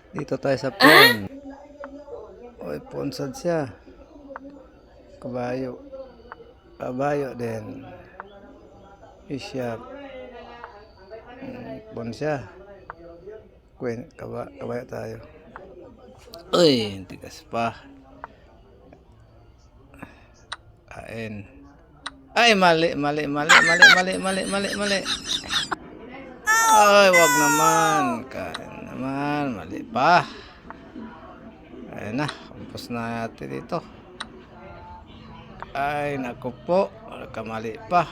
Dito tayo sa pon. Oy, ponsad siya. Kabayo. Kabayo din. Isyap. Pon siya. Kabayo tayo. Uy, tigas pa. Kain. Ay, mali. Ay, wag naman. Kain naman. Mali pa. Ayan na. Kumpos na natin dito. Ay, naku po. Kamali pa.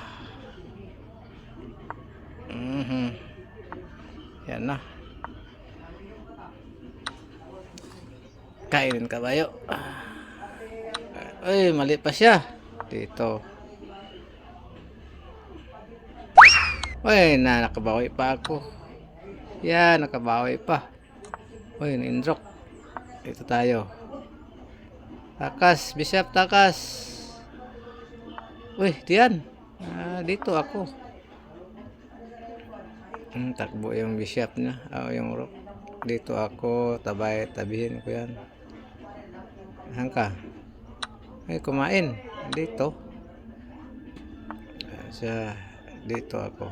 Yan na. Kainin kabayo. Ay, mali pa siya. Dito. Uy, nakabawi pa ako. Yan, nakabawi pa. Uy, na-indrock. Dito tayo. Takas, Bishop, takas. Uy, diyan. Dito ako. Takbo yung Bishop na. Yung rock. Dito ako. Tabihin ko yan. Saan ka? Ay, kumain. Dito. Dito ako.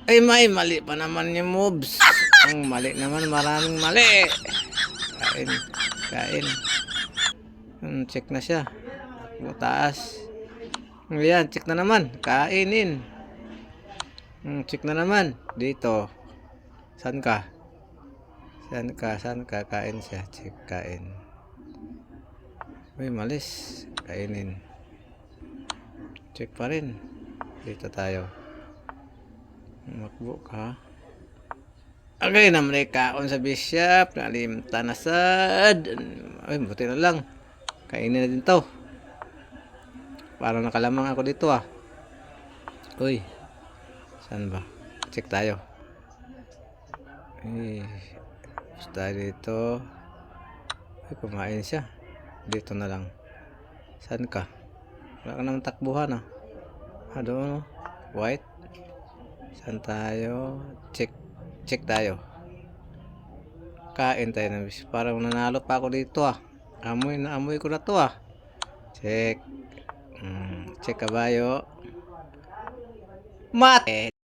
Ay, mali pa naman yung moves. Ang mali naman, maraming mali. Kain. Check na siya. Taas. Yan, check na naman. Kainin. Check na naman. Dito. Saan ka? Saan ka? Kain siya. Check, kain. Uy, malis. Kainin. Check pa rin. Dito tayo. Makbo ka. Agay na kaon sa Bishop. Nalimta na sad. Ay, buti na lang. Kainin na din to. Parang nakalamang ako dito Uy. Saan ba? Check tayo. Ay, basta dito. Ay, kumain siya. Dito na lang. Saan ka? Wala ka naman takbuhan doon white. Saan tayo? Check tayo. Kain tayo ng bis. Parang nanalo pa ako dito amoy ko na to Check. Check kabayo. Mate.